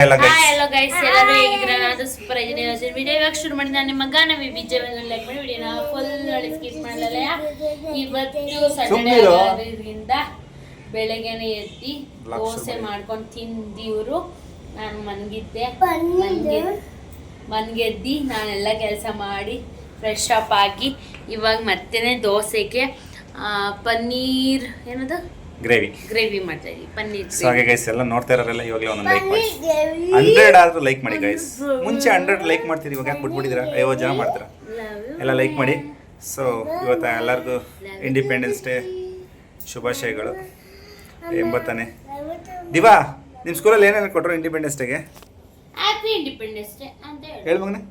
Hello guys, ಎಲ್ಲರೂ ಹೇಗಿದ್ದೀರಾ? ನಾನು ಸೂಪರ್ ಆಗಿದ್ದೀನಿ. ವಿಡಿಯೋ ಇವಾಗ ಶುರು ಮಾಡಿ ನಾನು ನಿಮ್ಮ ಮಗ ನಮಗೆ ವಿಜಯವನ್ನು ಲೈಕ್ ಮಾಡಿ ವಿಡಿಯೋನ ಫುಲ್ ನೋಡಿ ಸ್ಕಿಪ್ ಮಾಡಲ್ಲ. ಇವತ್ತು ಸಂಡೇ ಆಗಿರೋದ್ರಿಂದ ಬೆಳಗ್ಗೆನೆ ಎದ್ದು ದೋಸೆ ಮಾಡ್ಕೊಂಡು ತಿಂದಿವರು. ನಾನು ಮನ್ಗೆದ್ದಿ ನಾನೆಲ್ಲ ಕೆಲಸ ಮಾಡಿ ಫ್ರೆಶ್ ಅಪ್ ಆಗಿ ಇವಾಗ ಮತ್ತೇನೆ ದೋಸೆಗೆ ಪನ್ನೀರ್ ಏನದು ಗ್ರೇವಿ ಮಾಡ್ತಾ ಇದೀವಿ. ಪನ್ನೀರ್. ಸೊ ಹಾಗೆ ಗೈಸ್ ಎಲ್ಲ ನೋಡ್ತಾ ಇರೋರೆಲ್ಲ ಇವಾಗಲೇ ಒಂದೊಂದು ಲೈಕ್ ಮಾಡಿ, 100 ಆದ್ರೂ ಲೈಕ್ ಮಾಡಿ ಗೈಸ್. ಮುಂಚೆ 100 ಲೈಕ್ ಮಾಡ್ತೀರಿ, ಇವಾಗ ಯಾಕೆ ಬಿಟ್ಬಿಟ್ಟಿದ್ದೀರಾ? 50 ಜನ ಮಾಡ್ತೀರಾ, ಎಲ್ಲ ಲೈಕ್ ಮಾಡಿ. ಸೊ ಇವತ್ತು ಎಲ್ಲರಿಗೂ ಇಂಡಿಪೆಂಡೆನ್ಸ್ ಡೇ ಶುಭಾಶಯಗಳು. 80ನೇ ದಿವಾ, ನಿಮ್ಮ ಸ್ಕೂಲಲ್ಲಿ ಏನೇನು ಕೊಟ್ಟರು ಇಂಡಿಪೆಂಡೆನ್ಸ್ ಡೇಗೆ? ಹ್ಯಾಪಿ ಇಂಡಿಪೆಂಡೆನ್ಸ್ ಡೇ ಅಂತ ಹೇಳಿ ಮಗನೇ.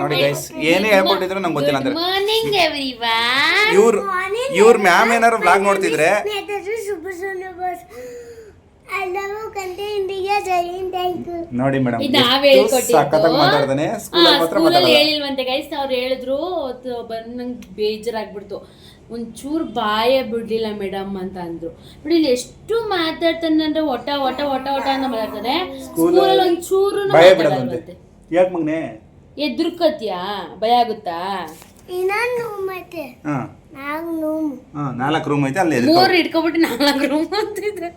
ನೋಡಿ ಗೈಸ್, ಏನೇ ಹೇಳ್ಕೊಟ್ಟಿದ್ರು ನಂಗೆ ಗೊತ್ತಿಲ್ಲ ಅಂದ್ರೆ ಮಾರ್ನಿಂಗ್ ಎವ್ರಿವನ್. ಇವ್ರ ಮ್ಯಾಮ್ ಏನಾರು ಬ್ಲಾಗ್ ನೋಡ್ತಿದ್ರೆ ನೋಡಿ ಮೇಡಮ್, ಸಖತ್ತಾಗಿ ಮಾತಾಡ್ತಾನೆ. ಸ್ಕೂಲಲ್ಲಿ ಹೇಳಿಲ್ವಂತೆ ಗೈಸ್, ಅವ್ರು ಹೇಳಿದ್ರು. ನಂಗೆ ಬೇಜಾರಾಗ್ಬಿಡ್ತು, ಒಂಚೂರು ಬಾಯೇ ಬಿಡ್ಲಿಲ್ಲ ಮೇಡಮ್ ಅಂತ ಅಂದ್ರು. ನೋಡಿ ಇಲ್ಲಿ ಎಷ್ಟು ಮಾತಾಡ್ತಾನೆ ಅಂದ್ರೆ ಒಟ ಒಟ ಒಟ ಒಟ ಅಂತ ಮಾತಾಡ್ತಾನೆ. ಸ್ಕೂಲಲ್ಲಿ ಒಂಚೂರು ಮಾತಾಡಲ್ವಂತೆ. ಯಾಕೆ ಮಗನೆ ಎದ್ರುಕತ್ಯಾ? ಭಯ ಆಗುತ್ತಾ? 4 ರೂಮ್ ಐತೆ, ಅಲ್ಲಿ 3 ಇಟ್ಕೊಬಿಟ್ಟು 4 ರೂಮ್ ಅಂತಿದ್ರೆ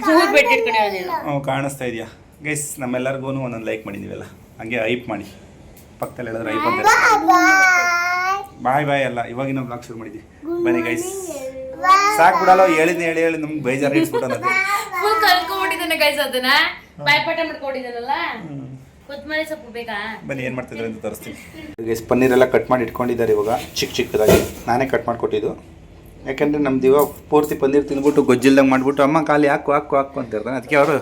3 ಬೆಡ್ ಇಟ್ಕೊಂಡಿರೋದೇನು ಕಾಣಿಸ್ತಾ ಇದೆಯಾ ಗೈಸ್? ನಮ್ಮೆಲ್ಲರಿಗೂ ಒಂದೊಂದು ಲೈಕ್ ಮಾಡಿದೀವಲ್ಲ, ಹಂಗೆ ಐಪ್ ಮಾಡಿ. ಪಕ್ಕದಲ್ಲಿ ಹೇಳಿದ್ರೆ ಐಪ್ ಅಂತ. ಬಾಯ್ ಅಲ್ಲ, ಇವಾಗಿನ ಬ್ಲಾಗ್ ಶುರು ಮಾಡಿದ್ವಿ. ಬನ್ನಿ ಗೈಸ್, ಸಾಕು ಬಿಡಲ್ಲ, ಹೇಳಿ ನಮ್ಗೆ ಬೇಜಾರು ಇಟ್ಬಿಟ್ಟು ಫುಲ್ ಕಲ್ಕೊಂಡ್ಬಿಟ್ಟಿದ್ದಾನೆ ಗೈಸ್. ಅದನ್ನ ಬಾಯ್ಪಾಠ ಮಾಡ್ಕೊಂಡಿದ್ದಾನಲ್ಲ. ಕೊತ್ತಂಬರಿ ಸೊಪ್ಪು ಬೇಕಾ? ಬನ್ನಿ ಏನು ಮಾಡ್ತಿದ್ದಾರೆ ಅಂತ ತೋರಿಸ್ತೀನಿ ಗೈಸ್. ಪನ್ನೀರೆಲ್ಲ ಕಟ್ ಮಾಡಿ ಇಟ್ಕೊಂಡಿದ್ದಾರೆ ಇವಾಗ, ಚಿಕ್ಕದಾಗಿ. ನಾನೇ ಕಟ್ ಮಾಡಿಕೊಟ್ಟಿದ್ದು, ಯಾಕೆಂದರೆ ನಮ್ದು ಇವಾಗ ಪೂರ್ತಿ ಪನ್ನೀರ್ ತಿಂದ್ಬಿಟ್ಟು ಗೊಜ್ಜಿಲ್ದಂಗೆ ಮಾಡಿಬಿಟ್ಟು ಅಮ್ಮ ಖಾಲಿ ಹಾಕು ಅಂತ ಇರ್ತಾನೆ. ಅದಕ್ಕೆ ಅವರು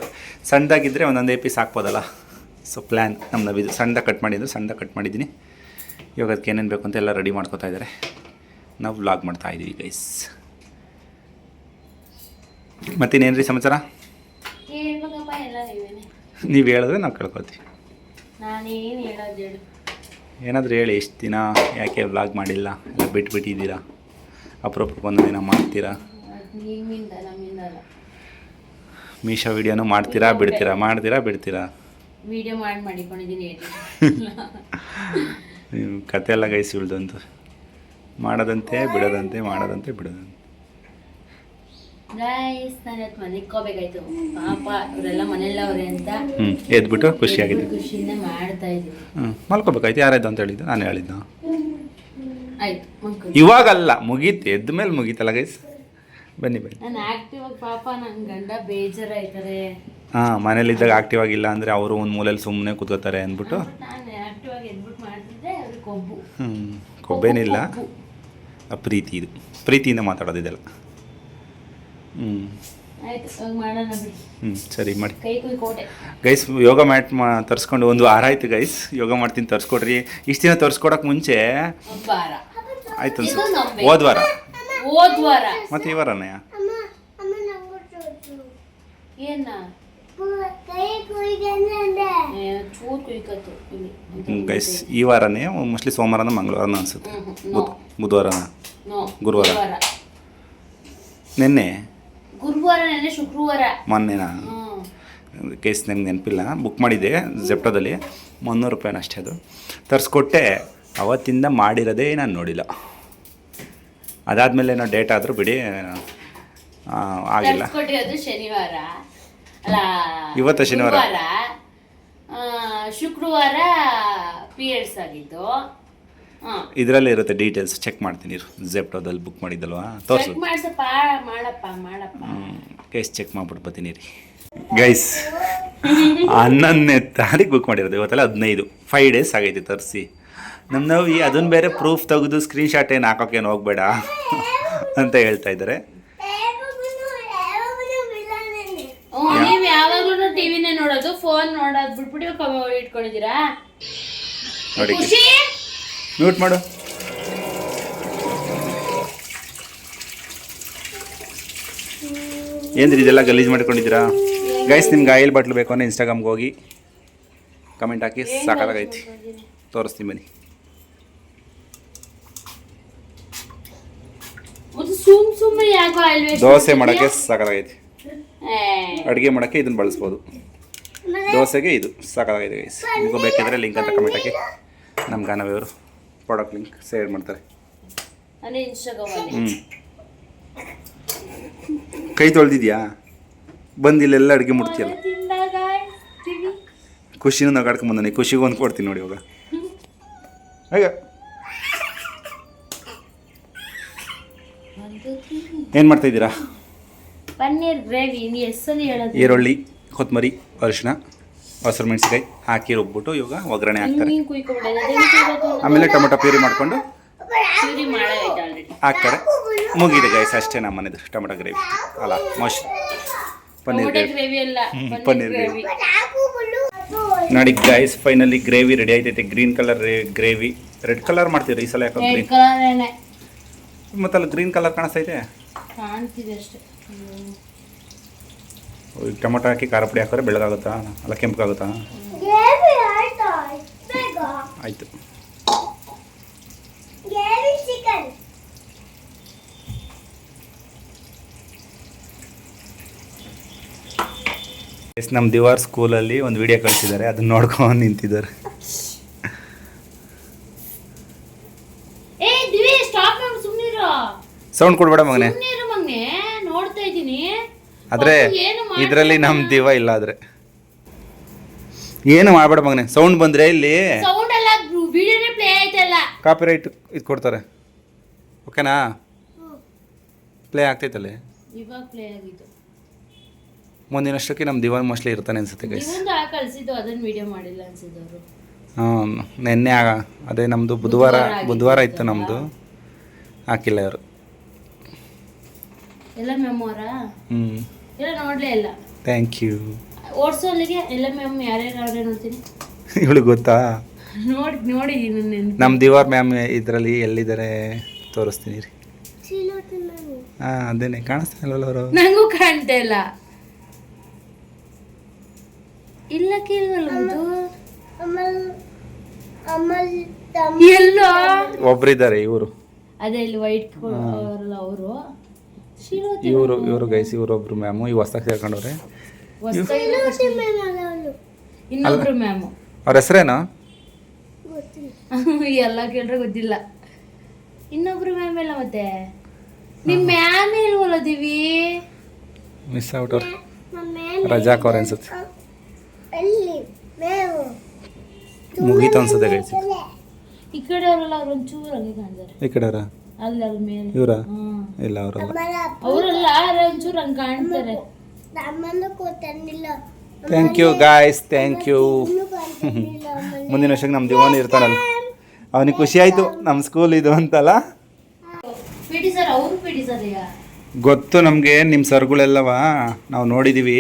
ಸಣ್ಣದಾಗಿದ್ದರೆ ಒಂದೊಂದೇ ಪೀಸ್ ಹಾಕ್ಬೋದಲ್ಲ. ಸೊ ಪ್ಲ್ಯಾನ್ ನಮ್ಮದು ಇದು. ಸಣ್ಣದಾಗಿ ಕಟ್ ಮಾಡಿದ್ದೀನಿ. ಇವಾಗ ಅದಕ್ಕೆ ಏನೇನು ಬೇಕು ಅಂತ ಎಲ್ಲ ರೆಡಿ ಮಾಡ್ಕೊತಾ ಇದ್ದಾರೆ. ನಾವು ವ್ಲಾಗ್ ಮಾಡ್ತಾ ಇದ್ದೀವಿ ಗೈಸ್. ಮತ್ತಿನ್ನೇನು ರೀ ಸಮಾಚಾರ? ನೀವು ಹೇಳಿದ್ರೆ ನಾವು ಕೇಳ್ಕೊತೀವಿ. ಏನಾದರೂ ಹೇಳಿ. ಎಷ್ಟು ದಿನ ಯಾಕೆ ವ್ಲಾಗ್ ಮಾಡಿಲ್ಲ, ಎಲ್ಲ ಬಿಟ್ಬಿಟ್ಟಿದ್ದೀರಾ? ಅಪರೂಪಕ್ಕೆ ಒಂದು ದಿನ ಮಾಡ್ತೀರಾ? ಮೀಶೋ ವಿಡಿಯೋನು ಮಾಡ್ತೀರಾ ಬಿಡ್ತೀರಾ? ವಿಡಿಯೋ ಮಾಡಿಕೊಂಡಿದ್ದೀನಿ. ಕತೆ ಎಲ್ಲ ಗೈಸ್ ಇಳ್ದಂತು. ಮಾಡೋದಂತೆ ಬಿಡೋದಂತೆ. ಗೈಸ್, ನಾನು ಇವತ್ತು ಮನಿಕೋಬೇಕಾಯ್ತು. ಪಾಪ ಇವರೆಲ್ಲ ಮನೆಯಲ್ಲವ್ರೆ ಅಂತ ಎದ್ಬಿಟ್ಟು ಖುಷಿಯಿಂದ ಮಾಡ್ತಾ ಇದ್ದೀನಿ. ಮಲ್ಕೋಬೇಕಾಯ್ತು. ಯಾರಾಯ್ತು ಅಂತ ಹೇಳಿದ್ದು? ನಾನು ಹೇಳಿದ್ದ. ಆಯ್ತು, ಇವಾಗಲ್ಲ, ಮುಗೀತು. ಎದ್ದ ಮೇಲೆ ಮುಗೀತಲ್ಲ ಗೈಸ್. ಬನ್ನಿ ನಾನು ಆಕ್ಟಿವ್ ಆಗಿ. ಪಾಪ ನನ್ನ ಗಂಡ ಬೇಜಾರಾಯ್ತಾರೆ. ಮನೇಲಿದ್ದಾಗ ಆಕ್ಟಿವ್ ಆಗಿಲ್ಲ ಅಂದರೆ ಅವರು ಒಂದು ಮೂಲೆಯಲ್ಲಿ ಸುಮ್ಮನೆ ಕೂತ್ಕೋತಾರೆ ಅಂದ್ಬಿಟ್ಟು ನಾನು ಆಕ್ಟಿವ್ ಆಗಿ ಎದ್ಬಿಟ್ಟು ಮಾಡ್ತಿದ್ದೆ. ಅವ್ರಿಗೆ ಕೊಬ್ಬು. ಕೊಬ್ಬೇನಿಲ್ಲ, ಪ್ರೀತಿ. ಇದು ಪ್ರೀತಿಯಿಂದ ಮಾತಾಡೋದು ಇದೆಲ್ಲ. ಆಯ್ತು, ಮಾಡೋಣ ಬಿಡಿ. ಸರಿ ಮಾಡಿ. ಕೈ ಕುಯ್ ಕೋಟೆ ಗೈಸ್, ಯೋಗ ಮ್ಯಾಟ್ ತರಿಸ್ಕೊಂಡು 1 ವಾರ ಆಯ್ತು ಗೈಸ್. ಯೋಗ ಮಾಡ್ತೀನಿ, ತರಿಸ್ಕೊಡ್ರಿ. ಇಷ್ಟು ದಿನ ತರಿಸ್ಕೊಡಕ್ಕೆ ಮುಂಚೆ ಆಯ್ತು ಅನ್ಸುತ್ತೆ. ಹೋದ ವಾರ ಮತ್ತೆ ಈ ವಾರನೇ ಗೈಸ್. ಈ ವಾರನೇ ಮೋಸ್ಟ್ಲಿ ಸೋಮವಾರನ ಮಂಗಳವಾರನ ಅನ್ಸುತ್ತೆ. ಬುಧವಾರನ ಗುರುವಾರ ನಿನ್ನೆ ಶುಕ್ರವಾರ ಮೊನ್ನೆನಾ ಕೇಸ್ ನನಗೆ ನೆನಪಿಲ್ಲ. ಬುಕ್ ಮಾಡಿದ್ದೆ ಜೆಪ್ಟೋದಲ್ಲಿ, 300 ರೂಪಾಯಿನ ಅಷ್ಟೇ. ಅದು ತರಿಸ್ಕೊಟ್ಟೆ. ಅವತ್ತಿಂದ ಮಾಡಿರೋದೇ ನಾನು ನೋಡಿಲ್ಲ. ಅದಾದಮೇಲೆ ಏನೋ ಡೇಟ್ ಆದರೂ ಬಿಡಿ ಆಗಿಲ್ಲ. ಶನಿವಾರ ಅಲ್ಲ, ಇವತ್ತು ಶನಿವಾರ. ಶುಕ್ರವಾರ ಪೀರಿಯಡ್ಸ್ ಆಗಿದ್ದು. ಇದರಲ್ಲಿ ಇರುತ್ತೆ ಡೀಟೇಲ್ಸ್, ಚೆಕ್ ಮಾಡ್ತೀನಿ. ಜೆಪ್ಟೋದಲ್ಲಿ ಬುಕ್ ಮಾಡಿದ್ದಲ್ವಾ, ತೋರಿಸು. ಕೇಸ್ ಚೆಕ್ ಮಾಡ್ಬಿಟ್ಟು ಬರ್ತೀನಿ ರೀ ಗೈಸ್. 11ನೇ ತಾರೀಕು ಬುಕ್ ಮಾಡಿರೋದು. ಇವತ್ತೆಲ್ಲ 5 ಡೇಸ್ ಆಗೈತೆ ತರಿಸಿ. ನಾವು ಅದನ್ನು ಬೇರೆ ಪ್ರೂಫ್ ತೆಗೆದು ಸ್ಕ್ರೀನ್ಶಾಟ್ ಏನು ಹಾಕೋಕ್ಕೇನು ಹೋಗಬೇಡ ಅಂತ ಹೇಳ್ತಾ ಇದ್ದಾರೆ. ನೀವು ಯಾವಾಗಲೂ ಟಿವಿನೇ ನೋಡೋದು, ಫೋನ್ ನೋಡೋದು ಬಿಟ್ಬಿಟ್ಟು ಇಟ್ಕೊಂಡಿದ್ದೀರಾ? ನೋಡಿ, ಮ್ಯೂಟ್ ಮಾಡು. ಏನ್ರಿ ಇದೆಲ್ಲ ಗಲೀಜು ಮಾಡ್ಕೊಂಡಿದ್ದೀರಾ ಗೈಸ್? ನಿಮ್ಗೆ ಆಯಿಲ್ ಬಾಟ್ಲು ಬೇಕು ಅಂದರೆ ಇನ್ಸ್ಟಾಗ್ರಾಮ್ಗೆ ಹೋಗಿ ಕಮೆಂಟ್ ಹಾಕಿ. ಸಾಕಾಗೈತಿ, ತೋರಿಸ್ತೀನಿ ಬನ್ನಿ. ಸುಮ್ಮನೆ ಯಾಕೋ ಆಯಿಲ್ ವೇಸ್ಟ್. ದೋಸೆ ಮಾಡೋಕ್ಕೆ ಸಾಕಾಗೈತಿ. ಅಡುಗೆ ಮಾಡೋಕ್ಕೆ ಇದನ್ನು ಬಳಸ್ಬೋದು. ದೋಸೆಗೆ ಇದು ಸಾಕಾಗಿದೆ ಗೈಸ್. ನಿಮಗೂ ಬೇಕಿದ್ರೆ ಲಿಂಕ್ ಅಂತ ಕಮೆಂಟ್ ಹಾಕಿ. ನಮ್ಮ ಗಾನವಿಯವರು ಪ್ರಾಡಕ್ಟ್ ಲಿಂಕ್ ಶೇರ್ ಮಾಡ್ತಾರೆ. ಕೈ ತೊಳೆದಿದ್ಯಾ? ಬಂದಿಲ್ಲೆಲ್ಲ ಅಡುಗೆ ಮುಟ್ತಿಯಲ್ಲ. ಖುಷಿನೂ ನಗಾಡ್ಕೊಂಬಂದಾನೆ. ಖುಷಿಗೂ ಒಂದು ಕೊಡ್ತೀನಿ ನೋಡಿ ಇವಾಗ. ಹಾಗೆ ಏನು ಮಾಡ್ತಾಯಿದ್ದೀರಾ? ಪನ್ನೀರ್ ಗ್ರೇವಿ. ಈರುಳ್ಳಿ, ಕೊತ್ತಂಬರಿ, ಅರಿಶಿನ, ಹಸಿರು ಮೆಣಸಿಕಾಯಿ ಹಾಕಿ ರುಬ್ಬಿಟ್ಟು ಇವಾಗ ಒಗ್ಗರಣೆ ಹಾಕ್ತಾರೆ. ಆಮೇಲೆ ಟೊಮೆಟೊ ಪ್ಯೂರಿ ಮಾಡಿಕೊಂಡು ಹಾಕ್ತಾರೆ. ಮುಗಿದೆ ಗೈಸ್, ಅಷ್ಟೇ ನಮ್ಮ ಮನೆದು ಟೊಮೆಟೊ ಗ್ರೇವಿ ಅಲ್ಲ, ಪನ್ನೀರ್ ಗ್ರೇವಿ. ಪನ್ನೀರ್ ಗ್ರೇವಿ ನೋಡಿ ಗೈಸ್, ಫೈನಲಿ ಗ್ರೇವಿ ರೆಡಿ ಆಯ್ತೈತೆ. Green colour gravy. Red colour ಮಾಡ್ತೀವಿ ಈ ಸಲ. ಯಾಕೆ ಮತ್ತಲ್ಲ ಗ್ರೀನ್ ಕಲರ್ ಕಾಣಿಸ್ತೈತೆ. ಟೊಮೆಟೊ ಹಾಕಿ ಖಾರ ಪುಡಿ ಹಾಕಿದ್ರೆ ಬೆಳಗಾಗುತ್ತಾ? ಅಲ್ಲ ಕೆಂಪಗಾಗುತ್ತಾ? ಆಯಿತು. ನಮ್ಮ ದಿವಾರ್ ಸ್ಕೂಲಲ್ಲಿ ಒಂದು ವಿಡಿಯೋ ಕಳಿಸಿದ್ದಾರೆ, ಅದನ್ನ ನೋಡ್ಕೊಂಡು ನಿಂತಿದ್ದಾರೆ. ಸೌಂಡ್ ಕೊಡ್ಬೇಡ ಮಗನೇ. ನೋಡ್ತಾ ಇದ್ದೀನಿ. ಆದ್ರೆ ಇದರಲ್ಲಿ ನಮ್ಮ ದಿವ ಇಲ್ಲ. ಆದ್ರೆ ಏನು ಮಾಡ್ಬೇಡ ಮಗನೇ. ಸೌಂಡ್ ಬಂದ್ರೆ ಇಲ್ಲಿ ಕಾಪಿ ರೈಟ್ ಇದು ಕೊಡ್ತಾರೆ. ಓಕೆನಾ? ಪ್ಲೇ ಆಗ್ತೈತಲ್ಲ ಇವಾಗ ಪ್ಲೇ ಆಗಿತ್ತು. ಮುಂದಿನಷ್ಟಕ್ಕೆ ನಮ್ಮ ದಿವಾನ್ ಮೋಸ್ಟ್ಲಿ ಇರ್ತಾನೆ ಅನ್ಸುತ್ತೆ ಗೈಸ್. ಹಾಂ, ನೆನ್ನೆ ಅದೇ ನಮ್ಮದು ಬುಧವಾರ ಇತ್ತು ನಮ್ಮದು, ಹಾಕಿಲ್ಲ ಅವರು. ಎಲ್ಲ ಮೆಮೋರ ಎಲ್ಲ ನೋಡಲೇ ಇಲ್ಲ. Thank you. ಓಡಿಸೋಲ್ಲಿಗೆ ಎಲ್ಲ ಮ್ಯಾಮ್ ಯಾರ್ಯಾರು ನೋಡ್ತೀನಿ. ಇವಳಿಗೆ ಗೊತ್ತಾ? ನೋಡಿದ್ದೀನಿ. ನಮ್ಮ ದಿವಾರ್ ಮ್ಯಾಮ್ ಇದರಲ್ಲಿ ಎಲ್ಲಿದ್ದಾರೆ ತೋರಿಸ್ತೀನಿ ರೀ. ಹಾಂ, ಅದೇನೆ ಕಾಣಿಸ್ತಾ ಇಲ್ಲವಲ್ಲ ಅವರು. ನನಗೂ ಕಾಣ್ತಾ ಇಲ್ಲ. ಇಲ್ಲ ಕೇಳಲ್ಲ. ಎಲ್ಲೋ ಒಬ್ರಿದ್ದಾರೆ ಇವರು. ಅದೇ ಇಲ್ಲಿ ವೈಟ್ ಅವರಲ್ಲ ಅವರು. ಇವರು ಗೈಸ್, ಇವರೊಬ್ರು ಮ್ಯಾಮು. ಈ ಹೊಸ್ದಾಗಿ ಸೇರ್ಕೊಂಡವ್ರೆ. ಇನ್ನೊಬ್ರು ಮ್ಯಾಮು. ಅವ್ರ ಹೆಸರೇನು? ಎಲ್ಲ ಕೇಳ್ರೆ ಗೊತ್ತಿಲ್ಲ. ಇನ್ನೊಬ್ರು ಮ್ಯಾಮ್ ಎಲ್ಲ. ಮತ್ತೆ ನಿಮ್ ಮ್ಯಾಮ್ ಇಲ್ವಲ್ಲ ದಿವಿ? ಮಿಸ್ ಔಟ್ ಅವ್ರು. ರಜಾಕ್ ಅವ್ರ ಅನ್ಸುತ್ತೆ. ಮುಗೀತು ಅನ್ಸುತ್ತೆ ಗೈಸ್. ಈ ಕಡೆ ಅವರಲ್ಲ, ಅವ್ರು ಒಂಚೂರು ಹಂಗೆ ಕಾಣ್ತಾರೆ. ಈ ಕಡೆ ಅವರ? ಅಲ್ಲ ಅವ್ರ ಮೇಲೆ. ಇವರ? ಇಲ್ಲ ಅವರಲ್ಲ. ಅವರಲ್ಲ, ಒಂಚೂರು ಹಂಗೆ ಕಾಣ್ತಾರೆ. Thank you guys, thank you. ಮುಂದಿನ ವರ್ಷಕ್ಕೆ ನಮ್ಮ ದಿವಾನ್ ಇರ್ತಾನಲ್ಲ, ಅವನಿಗೆ ಖುಷಿ ಆಯಿತು ನಮ್ಮ ಸ್ಕೂಲ್ ಇದು ಅಂತಲ್ಲ. ಗೊತ್ತು ನಮಗೆ ನಿಮ್ಮ ಸರ್ಗಳೆಲ್ಲವ ನಾವು ನೋಡಿದ್ದೀವಿ.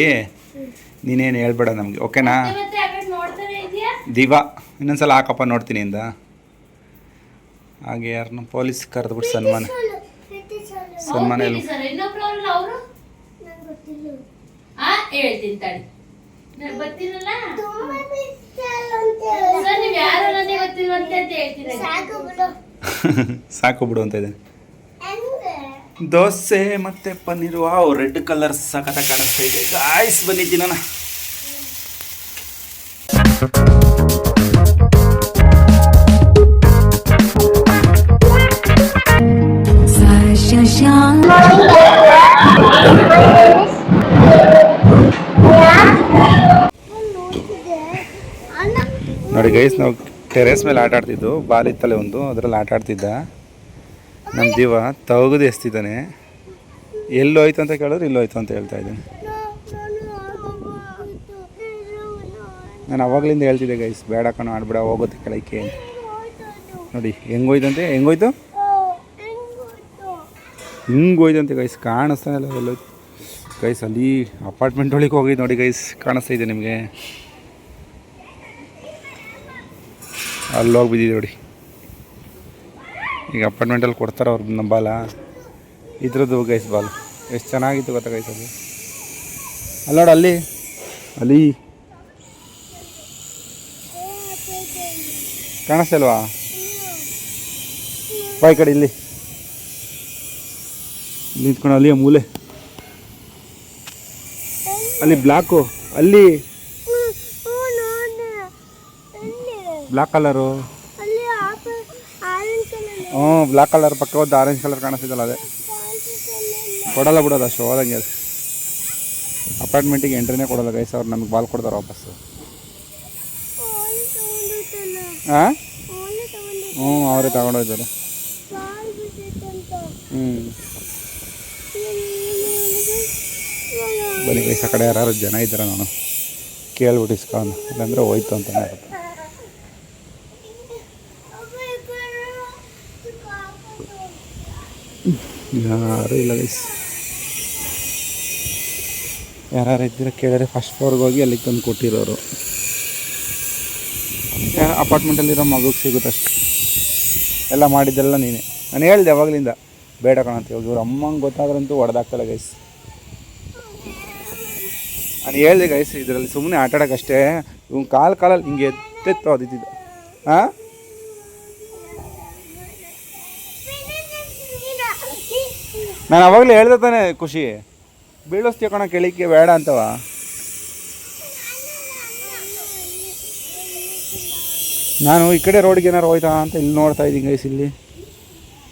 ನೀನೇನು ಹೇಳ್ಬೇಡ ನಮಗೆ, ಓಕೆನಾ? ದಿವಾ ಇನ್ನೊಂದ್ಸಲ ಹಾಕಪ್ಪ ನೋಡ್ತೀನಿ ಇಂದ. ಹಾಗೆ ಯಾರನ್ನ ಪೊಲೀಸ್ ಕರೆದ್ಬಿಟ್ಟು ಸನ್ಮಾನ ಎಲ್ಲ. ಸಾಕು ಬಿಡು ಅಂತ ಇದೆ. ದೋಸೆ ಮತ್ತೆ ಪನ್ನೀರು. ರೆಡ್ ಕಲರ್ ಸಖತ್ತ ಕಾಣಿಸ್ತಾ ಇದೆ ಗಾಯ್ಸ್. ಬಂದಿದ್ದೀನಿ ನಾನು. ನೋಡಿ ಗೈಸ್, ನಾವು ಟೆರೇಸ್ ಮೇಲೆ ಆಟ ಆಡ್ತಿದ್ದು. ಬಾಲ್ ಇತ್ತಲೆ ಒಂದು, ಅದರಲ್ಲಿ ಆಟ ಆಡ್ತಿದ್ದ. ನಮ್ಮ ದಿವ ತಗದು ಎಸ್ತಿದ್ದಾನೆ. ಎಲ್ಲೋಯ್ತು ಅಂತ ಕೇಳಿದ್ರೆ ಇಲ್ಲೋಯ್ತು ಅಂತ ಹೇಳ್ತಾ ಇದ್ದಾನೆ. ನಾನು ಅವಾಗಲಿಂದ ಹೇಳ್ತಿದ್ದೆ ಗೈಸ್, ಬೇಡ ಕಣೋ ಆಡ್ಬಿಡ, ಹೋಗುತ್ತೆ ಕೆಳಕ್ಕೆ. ನೋಡಿ ಹೆಂಗೋಯ್ತಂತೆ. ಹೆಂಗೋಯ್ತು ಹಿಂಗೋಯ್ತಂತೆ ಗೈಸ್. ಕಾಣಿಸ್ತಾನೆ ಇಲ್ಲ ಎಲ್ಲೋಯ್ತು ಗೈಸ್. ಅಲ್ಲಿ ಅಪಾರ್ಟ್ಮೆಂಟ್ ಒಳಗೆ ಹೋಗಿದ್ದು ನೋಡಿ ಗೈಸ್, ಕಾಣಿಸ್ತಾ ಇದೆ ನಿಮಗೆ. ಅಲ್ಲಿ ಹೋಗಿ ಬಿದ್ದಿದೆ ನೋಡಿ. ಈಗ ಅಪಾರ್ಟ್ಮೆಂಟಲ್ಲಿ ಕೊಡ್ತಾರೆ ಅವ್ರು ನಮ್ಮ ಬಾಲ. ಇದ್ರದ್ದು ಗೈಸ್ ಬಾಲ್ ಎಷ್ಟು ಚೆನ್ನಾಗಿತ್ತು ಗೊತ್ತಾ ಗೈಸ್. ಅದು ಅಲ್ಲೋಡ, ಅಲ್ಲಿ ಅಲ್ಲಿ ಕಾಣಿಸ್ತಲ್ವಾ? ಬಾಯ್ ಕಡೆ ಇಲ್ಲಿ ನಿಂತ್ಕೊಂಡು ಅಲ್ಲಿ ಮೂಲೆ. ಅಲ್ಲಿ ಬ್ಲಾಕು ಅಲ್ಲಿ ಬ್ಲಾಕ್ ಕಲರು ಹ್ಞೂ ಬ್ಲಾಕ್ ಕಲರ್ ಪಕ್ಕ ಒಂದು ಆರೆಂಜ್ ಕಲರ್ ಕಾಣಿಸ್ತಿದ್ದಲ್ಲ ಅದೇ ಕೊಡಲ್ಲ ಬಿಡೋದು ಅಷ್ಟು ಹೋದಂಗೆ ಅದು ಅಪಾರ್ಟ್ಮೆಂಟಿಗೆ ಎಂಟ್ರಿನೇ ಕೊಡೋಲ್ಲ ಗೈಸ್ ಅವ್ರು ನಮ್ಗೆ ಬಾಲ್ ಕೊಡ್ತಾರೆ ವಾಪಸ್ಸು ಹಾಂ ಹ್ಞೂ ಅವರೇ ತಗೊಂಡೋಗ್ತಾರೆ ಬನ್ನಿ ಗೈಸ್ ಆ ಕಡೆ ಯಾರು ಜನ ಇದ್ದಾರೆ ನಾನು ಕೇಳ್ಬಿಟ್ಟು ಇಸ್ಕೊಂಡು ಇಲ್ಲಾಂದರೆ ಹೋಯ್ತು ಅಂತಲೇ ಇರುತ್ತೆ ಯಾರೂ ಇಲ್ಲ ಗೈಸ್ ಯಾರು ಇದ್ದೀರ ಕೇಳಿದ್ರೆ ಫಸ್ಟ್ ಫ್ಲೋರ್ಗೆ ಹೋಗಿ ಅಲ್ಲಿಗೆ ತಂದು ಕೊಟ್ಟಿರೋರು ಅಪಾರ್ಟ್ಮೆಂಟಲ್ಲಿರೋ ಮಗುಗೆ ಸಿಗುತ್ತಷ್ಟು ಎಲ್ಲ ಮಾಡಿದ್ದೆಲ್ಲ ನೀನೆ ನಾನು ಹೇಳ್ದೆ ಯಾವಾಗಲಿಂದ ಬೇಡ ಕಾಣಂತ ಇವ್ರು ಅಮ್ಮಂಗೆ ಗೊತ್ತಾದ್ರಂತೂ ಹೊಡೆದಾಗ್ತಲ್ಲ ಗೈಸ್ ನಾನು ಹೇಳ್ದೆ ಗೈಸ್ ಇದರಲ್ಲಿ ಸುಮ್ಮನೆ ಆಟಾಡೋಕ್ಕಷ್ಟೇ ಇವ್ನು ಕಾಲಲ್ಲಿ ಹಿಂಗೆ ಎತ್ತೆತ್ತು ಅದಿದ್ದು ಹಾಂ ನಾನು ಅವಾಗಲೇ ಹೇಳ್ದೆ ತಾನೆ ಖುಷಿ ಬೀಳಿಸ್ತೀಯ ಕಣ ಕೆಳಿಕೆ ಬೇಡ ಅಂತವ ನಾನು ಈ ಕಡೆ ರೋಡ್ಗೆ ಏನಾರು ಹೋಯ್ತಾ ಅಂತ ಇಲ್ಲಿ ನೋಡ್ತಾ ಇದ್ದೀನಿ ಗೈಸ್ ಇಲ್ಲಿ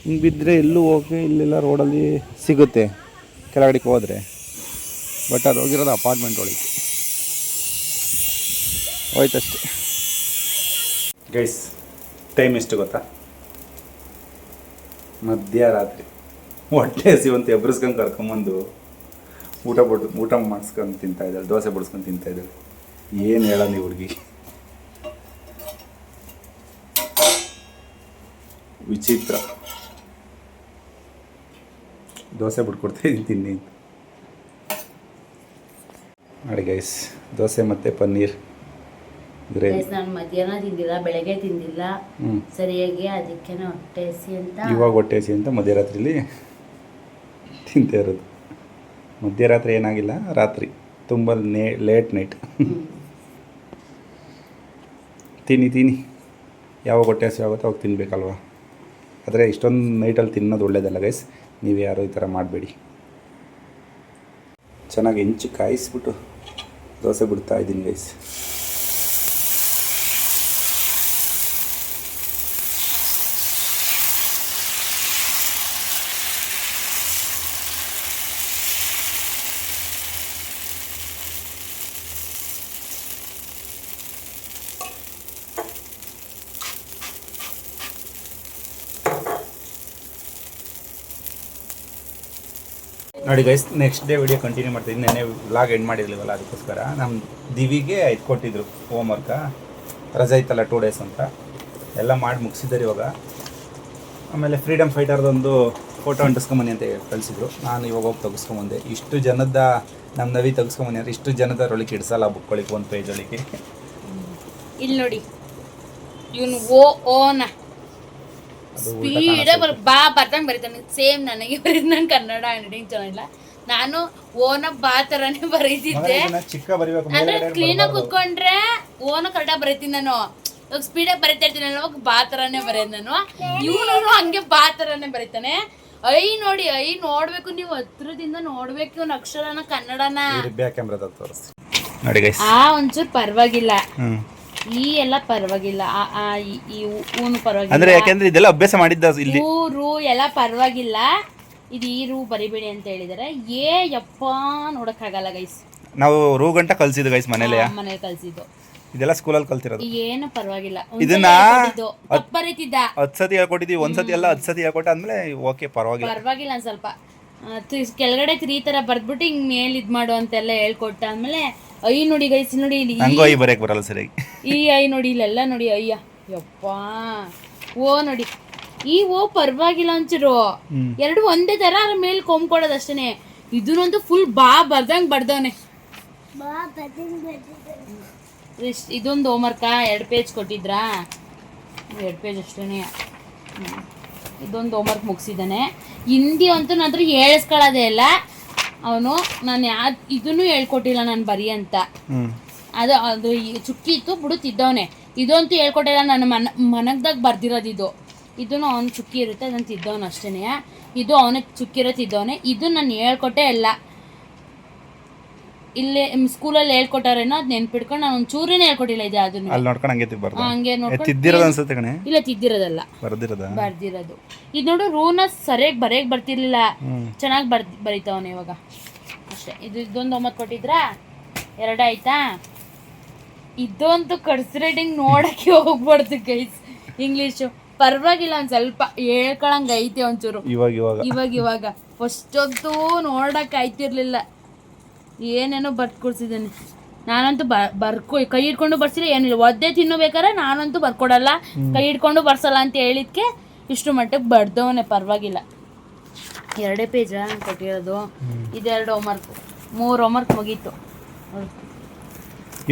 ಹಿಂಗೆ ಬಿದ್ದರೆ ಎಲ್ಲೂ ಹೋಗಿ ಇಲ್ಲೆಲ್ಲ ರೋಡಲ್ಲಿ ಸಿಗುತ್ತೆ ಕೆಳಗಡೆಗೆ ಹೋದರೆ ಬಟ್ ಅದು ಹೋಗಿರೋದು ಅಪಾರ್ಟ್ಮೆಂಟ್ ಒಳಗೆ ಹೋಯ್ತಷ್ಟೆ ಗೈಸ್ ಟೈಮ್ ಎಷ್ಟು ಗೊತ್ತಾ ಮಧ್ಯರಾತ್ರಿ ಹೊಟ್ಟೆ ಹಸಿವಂತ ಎಬ್ರಿಸ್ಕೊಂಡು ಕರ್ಕೊಂಬಂದು ಊಟ ಮಾಡಿಸ್ಕೊಂಡು ತಿಂತಾಯಿದ್ದಾಳೆ ದೋಸೆ ಬಡಿಸ್ಕೊಂಡು ತಿಂತಾಯಿದ್ದಾಳೆ ಏನು ಹೇಳೋದು ಈ ಹುಡುಗಿ ವಿಚಿತ್ರ ದೋಸೆ ಬಿಟ್ಕೊಡ್ತಾಯಿದ್ದೀನಿ ತಿನ್ನಿ ನೋಡಿ ಗೈಸ್ ದೋಸೆ ಮತ್ತು ಪನ್ನೀರ್ ಗ್ರೇವಿ ನಾನು ಮಧ್ಯಾಹ್ನ ತಿಂದಿಲ್ಲ ಬೆಳಗ್ಗೆ ತಿಂದಿಲ್ಲ ಸರಿಯಾಗಿ ಅದಕ್ಕೆ ಹೊಟ್ಟೆ ಹಸಿ ಅಂತ ಇವಾಗ ಹೊಟ್ಟೆ ಹಸಿ ಅಂತ ಮಧ್ಯರಾತ್ರಿಲಿ ತಿಂತಾ ಇರೋದು ಮಧ್ಯರಾತ್ರಿ ಏನಾಗಿಲ್ಲ ರಾತ್ರಿ ತುಂಬ ಲೇಟ್ ನೈಟ್ ತಿನ್ನಿ ಯಾವಾಗ ಹೊಟ್ಟೆ ಹಸಿ ಆಗುತ್ತೋ ಅವಾಗ ತಿನ್ನಬೇಕಲ್ವ ಆದರೆ ಇಷ್ಟೊಂದು ನೈಟಲ್ಲಿ ತಿನ್ನೋದು ಒಳ್ಳೇದಲ್ಲ ಗೈಸ್ ನೀವು ಯಾರು ಈ ಥರ ಮಾಡಬೇಡಿ ಚೆನ್ನಾಗಿ ಹೆಂಚು ಕಾಯಿಸ್ಬಿಟ್ಟು ದೋಸೆ ಬಿಡ್ತಾ ಇದ್ದೀನಿ ಗೈಸ್ ನೋಡಿ guys next day video continue ಮಾಡ್ತೀನಿ ನೆನ್ನೆ ವ್ಲಾಗ್ ಎಂಡ್ ಮಾಡಿರಲಿವಲ್ಲ ಅದಕ್ಕೋಸ್ಕರ ನಮ್ಮ ದಿವಿಗೆ ಇದು ಕೊಟ್ಟಿದ್ರು ಹೋಮ್ವರ್ಕ ರಜೆ ಇತ್ತಲ್ಲ 2 ಡೇಸ್ ಅಂತ ಎಲ್ಲ ಮಾಡಿ ಮುಗಿಸಿದ್ದಾರೆ ಇವಾಗ ಆಮೇಲೆ ಫ್ರೀಡಮ್ ಫೈಟರ್ದೊಂದು ಫೋಟೋ ಅಂಟಿಸ್ಕೊಂಬನ್ನಿ ಅಂತ ಕಳಿಸಿದ್ರು ನಾನು ಇವಾಗ ಹೋಗಿ ತೆಗೆಸ್ಕೊಂಬಂದೆ ಇಷ್ಟು ಜನದ ನಮ್ಮ ನವಿ ತೆಗೆಸ್ಕೊಂಬನ್ನಿ ಅಂದರೆ ಇಷ್ಟು ಜನದರೊಳಗೆ ಇಡ್ಸಲ್ಲ ಬುಕ್ಕೊಳಿಗೆ ಒಂದು ಪೇಜ್ ಒಳಗೆ ಇಲ್ಲಿ ನೋಡಿ ಇವನು ಓನ ಸ್ಪೀಡೇ ಬರ್ದಂಗೆ ಬರೀತಾನೆ ಸೇಮ್ ನನಗೆ ಬರೀದ್ ನಾನು ಕನ್ನಡ ಹ್ಯಾಂಡ್ ಚೆನ್ನಾಗಿಲ್ಲ ನಾನು ಓನ ಬಾ ಥರನೇ ಬರೀತಿದ್ದೆ ಅಂದ್ರೆ ಕ್ಲೀನಾಗಿ ಕೂತ್ಕೊಂಡ್ರೆ ಓನ ಕರೆಕ್ಟಾಗಿ ಬರೀತೀನಿ ನಾನು ಇವಾಗ ಸ್ಪೀಡಾಗಿ ಬರೀತಾ ಇರ್ತೀನಿ ಅವಾಗ ಬಾ ಥರನೇ ಬರೆಯೋದು ನಾನು ಇವನು ಹಂಗೆ ಬಾ ಥರನೇ ಬರೀತಾನೆ ನೋಡಿ ನೋಡ್ಬೇಕು ನೀವು ಹತ್ರದಿಂದ ನೋಡ್ಬೇಕು ಇವ್ನ ಅಕ್ಷರನ ಕನ್ನಡನ ಒಂಚೂರು ಪರವಾಗಿಲ್ಲ ಈ ಎಲ್ಲ ಪರವಾಗಿಲ್ಲ ಊನು ಪರವಾಗಿಲ್ಲ ಅಂದ್ರೆ ಯಾಕಂದ್ರೆ ಇದೆಲ್ಲ ಅಭ್ಯಾಸ ಮಾಡಿದ್ದ ಇಲ್ಲಿ ರೂ ಎಲ್ಲ ಪರವಾಗಿಲ್ಲ ಇದು ಈ ರೂ ಬರಿಬೇಡಿ ಅಂತ ಹೇಳಿದಾರೆ ಯಪ್ಪ ನೋಡಕ್ಕಾಗಲ್ಲ ಗೈಸ್ ನಾವು ರೂ ಗಂಟ ಕಲ್ಸಿದ್ದು ಗೈಸ್ ಮನೇಲಿ ಕಲ್ಸಿದ್ದು ಇದೆಲ್ಲ ಸ್ಕೂಲಲ್ಲಿ ಕಲ್ತಿರೋದು ಏನು ಪರವಾಗಿಲ್ಲ ಇದನ್ನ ಬರೀತಿದ್ದ 10 ಸತಿ ಹೇಳ್ಕೊಟ್ಟಿದ್ವಿ ಒಂದ್ಸತಿ ಎಲ್ಲ 10 ಸತಿ ಹೇಳ್ಕೊಟ್ಟ ಅಂದ್ಮೇಲೆ ಓಕೆ ಪರವಾಗಿಲ್ಲ ಒಂದ್ ಸ್ವಲ್ಪ ಕೆಳಗಡೆ 3 ತರ ಬರ್ದ್ಬಿಟ್ಟು ಹಿಂಗ್ ಮೇಲ್ ಇದ್ ಮಾಡು ಅಂತೆಲ್ಲ ಹೇಳ್ಕೊಟ್ಟ ಆದ್ಮೇಲೆ ನೋಡಿ ಗೈಸ್ ನೋಡಿ ನಂಗೂ ಬರೆಯಕ್ ಬರಲ್ಲ ಸರಿ ನೋಡಿ ಇಲ್ಲೆಲ್ಲ ನೋಡಿ ಯಪ್ಪ ನೋಡಿ ಪರವಾಗಿಲ್ಲ ಒಂಚೂರು ಎರಡು ಒಂದೇ ತರ ಮೇಲ್ ಕೊಂಬ್ಕೊಡೋದು ಅಷ್ಟೇನೆ ಇದನ್ನಂತೂ ಫುಲ್ ಬರ್ದಂಗ್ ಬರ್ದವನೆ ಇದೊಂದು ಹೋಮ್ವರ್ಕ 2 ಪೇಜ್ ಕೊಟ್ಟಿದ್ರಾ 2 ಪೇಜ್ ಅಷ್ಟೇನೆ ಇದೊಂದು ಹೋಮ್ವರ್ಕ್ ಮುಗಿಸಿದ್ದಾನೆ ಹಿಂದಿ ಅಂತೂ ನನ್ನ ಹತ್ರ ಹೇಳಿಸ್ಕೊಳ್ಳೋದೇ ಇಲ್ಲ ಅವನು ನಾನು ಇದನ್ನು ಹೇಳ್ಕೊಟ್ಟಿಲ್ಲ ನಾನು ಬರೀ ಅಂತ ಅದು ಚುಕ್ಕಿ ಇತ್ತು ಬಿಡುತ್ತಿದ್ದವನೆ ಇದಂತೂ ಹೇಳ್ಕೊಟ್ಟಿಲ್ಲ ನಾನು ಮನಗ್ದಾಗ ಬರ್ದಿರೋದು ಇದನ್ನು ಅವನು ಚುಕ್ಕಿ ಇರುತ್ತೆ ಅದನ್ನು ತಿದ್ದವನು ಅಷ್ಟೇ ಇದು ಅವನಿಗೆ ಚುಕ್ಕಿ ಇರೋ ತಿದ್ದವನೆ ಇದು ನಾನು ಹೇಳ್ಕೊಟ್ಟೆ ಇಲ್ಲ ಇಲ್ಲೇ ಸ್ಕೂಲಲ್ಲಿ ಹೇಳ್ಕೊಟ್ಟಾರೇನೋ ಅದ್ ನೆನ್ಪಿಟ್ಕೊಂಡು ನಾನು ಒಂಚೂರಿನೇ ಹೇಳ್ಕೊಟ್ಟಿಲ್ಲ ಇದೆ ಅದನ್ನು ಅಲ್ಲಿ ನೋಡ್ಕೊಂಡು ಹಂಗೆ ತಿಬ್ಬಾರ್ದು ಹಂಗೆ ನೋಡ್ಕೊಂಡು ತಿದ್ದಿರೋದು ಅನ್ಸುತ್ತೆ ಕಣೆ ಇಲ್ಲ ತಿದ್ದಿರೋದಲ್ಲ ಬರ್ದಿರೋದ ಬರ್ದಿರೋದು ಇದು ನೋಡು ರೂನ ಸರಿಯಾಗಿ ಬರೆಯಕ್ ಬರ್ತಿರ್ಲಿಲ್ಲ ಚೆನ್ನಾಗಿ ಬರೀತಾವನೆ ಇವಾಗ ಅಷ್ಟೇ ಇದೊಂದು 9 ಕೊಟ್ಟಿದ್ರಾ 2 ಆಯ್ತಾ ಇದಂತೂ ಕರ್ಸ್ ರೈಟಿಂಗ್ ನೋಡಕ್ಕೆ ಹೋಗ್ಬಾರ್ದು ಗೈಸ್ ಇಂಗ್ಲೀಷು ಪರವಾಗಿಲ್ಲ ಒಂದ್ ಸ್ವಲ್ಪ ಹೇಳ್ಕೊಳಂಗ ಐತೆ ಒಂಚೂರು ಇವಾಗ ಫಸ್ಟ್ ಹೊತ್ತು ನೋಡಕ್ ಆಯ್ತಿರ್ಲಿಲ್ಲ ಏನೇನೋ ಬರ್ಕೊಡ್ಸಿದ್ದೇನೆ ನಾನಂತೂ ಕೈ ಹಿಡ್ಕೊಂಡು ಬರ್ಸಿಲ್ಲ ಏನಿಲ್ಲ ಒದ್ದೆ ತಿನ್ನಬೇಕಾರೆ ನಾನಂತೂ ಬರ್ಕೊಡಲ್ಲ ಕೈ ಹಿಡ್ಕೊಂಡು ಬರ್ಸಲ್ಲ ಅಂತ ಹೇಳಿದ್ಕೆ ಇಷ್ಟು ಮಟ್ಟಿಗೆ ಬರ್ದವನೆ ಪರವಾಗಿಲ್ಲ 2 ಪೇಜ ಕೊಟ್ಟಿರೋದು ಇದೆರಡು ಹೋಮ್ವರ್ಕ್ 3 ಹೋಮ್ವರ್ಕ್ ಮುಗೀತು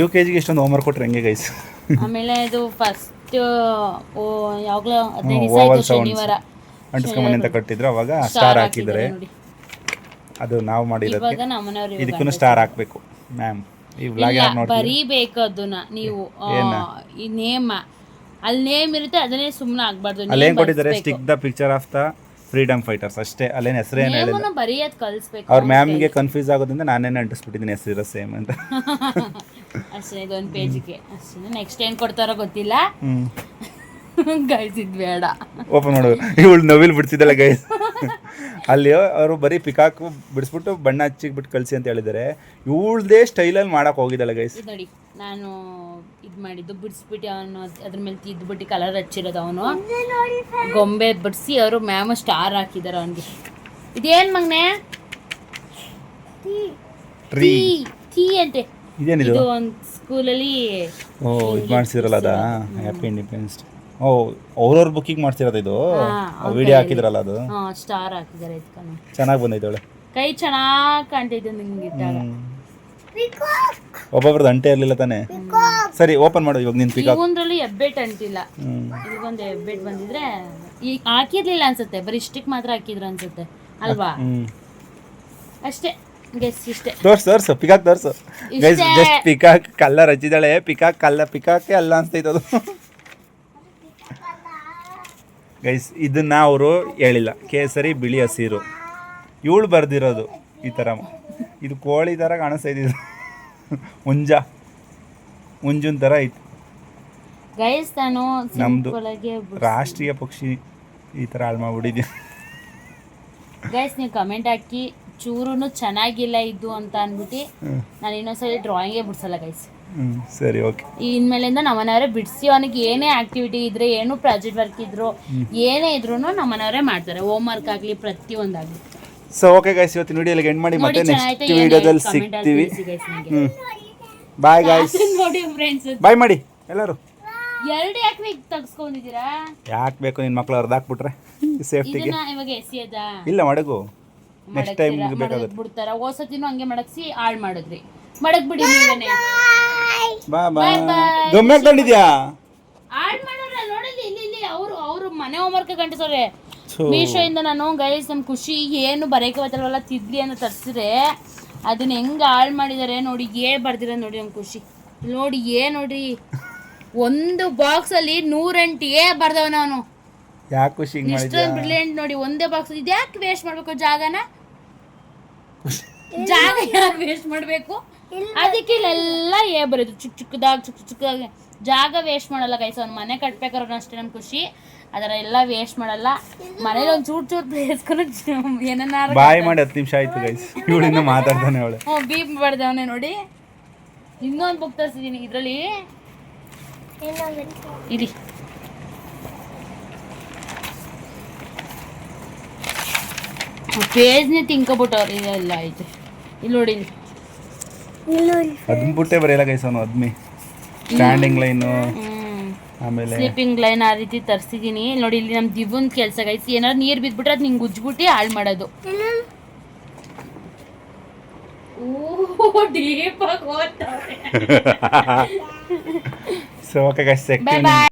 UKG ಎಷ್ಟೊಂದು ಹೋಮ್ವರ್ಕ್ ಕೊಟ್ರೆ ಹೆಂಗೆ ಗೈಸ್ ಆಮೇಲೆ ಇದು ಫಸ್ಟ್ ಯಾವಾಗಲೂ 15 ದಿವಸ ಆಯ್ತು ಶನಿವಾರ ಅಂಟಿಸ್ಕೊಂಬನಿ ಅಂತ ಕಟ್ಟಿದ್ರು ಅವಾಗ ಸ್ಟಾರ್ ಹಾಕಿದ್ದಾರೆ ಅದು ನಾವು ಮಾಡಿರೋದಕ್ಕೆ ಇವಾಗ ನಮ್ಮನೆಯವರು ಇದಕ್ಕೂ ಸ್ಟಾರ್ ಹಾಕ್ಬೇಕು ಮ್ಯಾಮ್ ಈ ವ್ಲಾಗ್ ಯಾರು ನೋಡ್ತೀವಿ ಬರೀಬೇಕು ಅದನ್ನ ನೀವು ಈ ನೇಮ್ ಅಲ್ಲಿ ನೇಮ್ ಇರುತ್ತೆ ಅದನ್ನೇ ಸುಮ್ಮನೆ ಆಗ್ಬಾರ್ದು ಅಲ್ಲೇನ್ ಕೊಟ್ಟಿದ್ದಾರೆ stick the picture of the freedom fighters ಅಷ್ಟೇ ಅಲ್ಲೇನು ಹೆಸರೇನು ಹೇಳಿಲ್ಲ ಬರೀಯದ್ ಕಲಿಸ್ಬೇಕು ಅವ್ರ ಮ್ಯಾಮ್ಗೆ ಕನ್ಫ್ಯೂಸ್ ಆಗೋದ್ರಿಂದ ನಾನೇನು ಅಂಟಿಸ್ಬಿಟ್ಟಿದ್ದೀನಿ ಹೆಸರಿರೋ ಸೇಮ್ ಅಂತ ಅಷ್ಟೇ ಇದೊಂದು ಪೇಜ್ಗೆ ಅಷ್ಟೇ ನೆಕ್ಸ್ಟ್ ಏನ್ ಕೊಡ್ತಾರೋ ಗೊತ್ತಿಲ್ಲ ಗೈಸ್ ಇದು ಬೇಡ ಓಪನ್ ಮಾಡು ಇವಳು ನವಿಲ್ ಬಿಡ್ತಿದ್ದಲ್ಲ ಗೈಸ್ ಅಲ್ಲಿ ಅವರು ಬರೀ ಪಿಕಾಕು ಬಿಡಿಸ್ಬಿಟ್ಟು ಬಣ್ಣ ಹಚ್ಚಿಬಿಟ್ಟು ಕಳಿಸಿ ಅಂತ ಹೇಳಿದ್ದಾರೆ ಇವಳ್ದೇ ಸ್ಟೈಲಲ್ಲಿ ಮಾಡಕ್ ಹೋಗಿದ್ದಲ್ಲ ಗೈಸ್ ನೋಡಿ ನಾನು ಇದು ಮಾಡಿದ್ದು ಬಿಡಿಸ್ಬಿಟ್ಟು ಅವನು ಅದ್ರ ಮೇಲೆ ತಿದ್ದುಬಿಟ್ಟು ಕಲರ್ ಹಚ್ಚಿರೋದು ಅವನು ಗೊಂಬೆ ಬಿಡಿಸಿ ಅವರು ಮ್ಯಾಮ್ ಸ್ಟಾರ್ ಹಾಕಿದ್ದಾರೆ ಅವನಿಗೆ ಇದೇನ್ ಮಗ್ನೆ ಟೀ ಅಂತೆ ಇದೇನಿದು ಇದು ಒಂದು ಸ್ಕೂಲಲ್ಲಿ ಇದು ಮಾಡ್ಸಿರಲ್ಲ ಅದ ಹ್ಯಾಪಿ ಇಂಡಿಪೆಂಡೆನ್ಸ್ ಓ ಅವ್ರವ್ರ ಬುಕ್ಕಿಂಗ್ ಮಾಡ್ಸಿರೋದು ಇದು ವಿಡಿಯೋ ಹಾಕಿದ್ರಲ್ಲ ಅದು ಸ್ಟಾರ್ ಹಾಕಿದ್ದಾರೆ ಇದಕ್ಕೆ ಚೆನ್ನಾಗಿ ಬಂದೈತೆ ಅವಳೆ ಕೈ ಚೆನ್ನಾಗಿ ಕಾಣ್ತೈತೆ ನಿಮ್ಗೆ ಇಟ್ಟಾಗ ಒಬ್ಬೊಬ್ರದ್ದು ಅಂಟೆ ಇರಲಿಲ್ಲ ತಾನೆ ಸರಿ ಓಪನ್ ಮಾಡು ಇವಾಗ ನಿನ್ ಪಿಕಾಕ್ ಇವನ್ರಲ್ಲಿ ಹೆಬ್ಬೆಟ್ ಅಂಟಿಲ್ಲ ಇದೊಂದು ಹೆಬ್ಬೆಟ್ ಬಂದಿದ್ರೆ ಈಗ ಹಾಕಿರ್ಲಿಲ್ಲ ಅನ್ಸುತ್ತೆ ಬರೀ ಇಷ್ಟಕ್ಕೆ ಮಾತ್ರ ಹಾಕಿದ್ರು ಅನ್ಸುತ್ತೆ ಅಲ್ವಾ ಅಷ್ಟೇ ಗೆಸ್ ಇಷ್ಟೇ ತೋರ್ಸು ಪಿಕಾಕ್ ತೋರ್ಸು ಗೈಸ್ ಜಸ್ಟ್ ಪಿಕಾಕ್ ಕಲ್ಲರ್ ಹಚ್ಚಿದಾಳೆ ಪಿಕಾಕೆ ಅಲ್ಲ ಅನ್ಸ್ತೈತೆ ಅದು ಗೈಸ್ ಇದನ್ನ ಅವರು ಹೇಳಿಲ್ಲ ಕೇಸರಿ ಬಿಳಿ ಹಸಿರು ಇವಳು ಬರ್ದಿರೋದು ಈ ಥರ ಇದು ಕೋಳಿ ಥರ ಕಾಣಿಸ್ತೈತಿ ಇದು ಮುಂಜುನ್ ಥರ ಐತಿ ಗೈಸ್ ನಾನು ನಮ್ಮದು ರಾಷ್ಟ್ರೀಯ ಪಕ್ಷಿ ಈ ಥರ ಹಾಳು ಮಾಡ್ಬಿಟ್ಟಿದ್ದೆ ಗೈಸ್ ನೀವು ಕಮೆಂಟ್ ಹಾಕಿ ಚೂರು ಚೆನ್ನಾಗಿಲ್ಲ ಇದು ಅಂತ ಅಂದ್ಬಿಟ್ಟು ನಾನು ಇನ್ನೊಂದ್ಸರಿ ಡ್ರಾಯಿಂಗೇ ಬಿಡ್ಸಲ್ಲ ಗೈಸ್ ಸರಿ ಓಕೆ ಇನ್ಮೇಲಿಂದ ನಮ್ಮನೆಯವರೇ ಬಿಡಿಸಿ ಅವನಿಗೆ ಏನೇ ಆಕ್ಟಿವಿಟಿ ಇದ್ರೆ ಏನು ಪ್ರಾಜೆಕ್ಟ್ ವರ್ಕ್ ಇದ್ರು ಏನೇ ಇದ್ರು ನಮ್ಮನೆಯವರೇ ಮಾಡ್ತಾರೆ ಹೋಮ್ ವರ್ಕ್ ಆಗಲಿ ಪ್ರತಿಯೊಂದಾಗಲಿ ಸೊ ಓಕೆ ಗೈಸ್ ಇವತ್ತಿನ ವಿಡಿಯೋಲಿ ಎಂಡ್ ಮಾಡಿ ಮತ್ತೆ ನೆಕ್ಸ್ಟ್ ವಿಡಿಯೋದಲ್ಲಿ ಸಿಗ್ತೀವಿ ಬಾಯ್ ಗೈಸ್ ನೋಡಿ ಫ್ರೆಂಡ್ಸ್ ಬಾಯ್ ಮಾಡಿ ಎಲ್ಲರೂ 2 ಯಾಕೆ ತೆಗ್ಸ್ಕೊಂಡಿದ್ದೀರಾ ಯಾಕೆ ಬೇಕು ನಿನ್ನ ಮಕ್ಕಳು ಅರ್ಧ ಹಾಕ್ಬಿಟ್ರೆ ಸೇಫ್ಟಿಗೆ ಇವಾಗ ಎಸಿ ಅದ ಇಲ್ಲ ಮಡಗು ನೆಕ್ಸ್ಟ್ ಟೈಮ್ ಬೇಕಾಗುತ್ತೆ ಬಿಡ್ತಾರ ಓಸತಿನೂ ಹಂಗೆ ಮಡಗ್ಸಿ ಹಾಳು ಮಾಡಿದ್ರಿ ಮಡಗ್ ಬಿಡಿ ನೀವೇನೆ ಬಾ ಗಮ್ಮೆ ತಂದಿದ್ಯಾ ಹಾಳು ಮಾಡೋರ ನೋಡಿಲ್ಲಿ ಇಲ್ಲಿ ಅವರು ಮನೆ ಹೋಮ್ವರ್ಕ್ ಗಂಟಿಸೋರೆ ಮೀಶೋ ಇಂದ ನಾನು ಗೈಸ್ ನಮ್ ಖುಷಿ ಏನು ಬರೆಯಕ್ಕೆ ಬರ್ತಲ್ವಲ್ಲ ತಿದ್ಲಿ ಅಂತ ತರ್ಸಿದ್ರೆ ಅದನ್ನ ಹೆಂಗ್ ಹಾಳು ಮಾಡಿದಾರೆ ನೋಡಿ ಬರ್ದಿರ ನೋಡಿ ನಮ್ ಖುಷಿ ನೋಡಿ ನೋಡ್ರಿ ಒಂದು ಬಾಕ್ಸ್ ಅಲ್ಲಿ 108 ಬರ್ದವನ ಅವನು ಯಾಕೆ ಖುಷಿ ಇಷ್ಟೊಂದು ಬ್ರಿಲಿಯಂಟ್ ನೋಡಿ ಒಂದೇ ಬಾಕ್ಸ್ ಇದ್ಯಾಕೆ ವೇಸ್ಟ್ ಮಾಡ್ಬೇಕು ಜಾಗ ಯಾಕೆ ವೇಸ್ಟ್ ಮಾಡ್ಬೇಕು ಅದಕ್ಕೆ ಇಲ್ಲೆಲ್ಲ ಬರೋದು ಚಿಕ್ಕದಾಗಿ ಜಾಗ ವೇಸ್ಟ್ ಮಾಡಲ್ಲ ಗೈಸ್ ಅವ್ನು ಮನೆ ಕಟ್ಬೇಕಾದ್ರೆ ಅಷ್ಟೇ ನಮ್ ಖುಷಿ ಅದರ ಎಲ್ಲ ವೇಸ್ಟ್ ಮಾಡಲ್ಲ ಮನೇಲಿ ಒಂದು ಚೂರು ಪ್ಲೇಸ್ ಏನಾರು ಬಾಯ್ ಮಾಡಿ 10 ನಿಮಿಷ ಆಯ್ತು ಗೈಸ್ ಇವಳಿಂದ ಮಾತಾಡ್ತಾನೆ ಅವಳೆ ಬೀಪ್ ಬರ್ದವನೆ ನೋಡಿ ಇನ್ನೊಂದು ಬುಕ್ ತರಿಸಿದೀನಿ ಇದ್ರಲ್ಲಿ ಇರಿ ಪೇಜ್ನೇ ತಿನ್ಕೊಬಿಟ್ಟವ್ರು ಇದೆಲ್ಲ ಐತೆ ಇಲ್ಲಿ ನೋಡಿ ಅದನ್ನ ಬಿಟ್ಟೆ ಬರೆಯಲ್ಲ ಗೈಸ್ ಅವನು ಅದ್ಮಿ ಸ್ಟ್ಯಾಂಡಿಂಗ್ ಲೈನು ಆಮೇಲೆ ಸ್ಲೀಪಿಂಗ್ ಲೈನ್ ಆ ರೀತಿ ತರಿಸಿದೀನಿ ನೋಡಿ ಇಲ್ಲಿ ನಮ್ಮ ದಿವ್ವನ್ ಕೆಲಸ ಗೈಸ್ ಏನಾದ್ರು ನೀರು ಬಿದ್ಬಿಟ್ರೆ ಅದು ನಿಂಗೆ ಉಜ್ಬಿಟ್ಟು ಹಾಳು ಮಾಡೋದು ಡೀಪಾಗಿ ಓದ್ತಾವೆ so okay guys bye by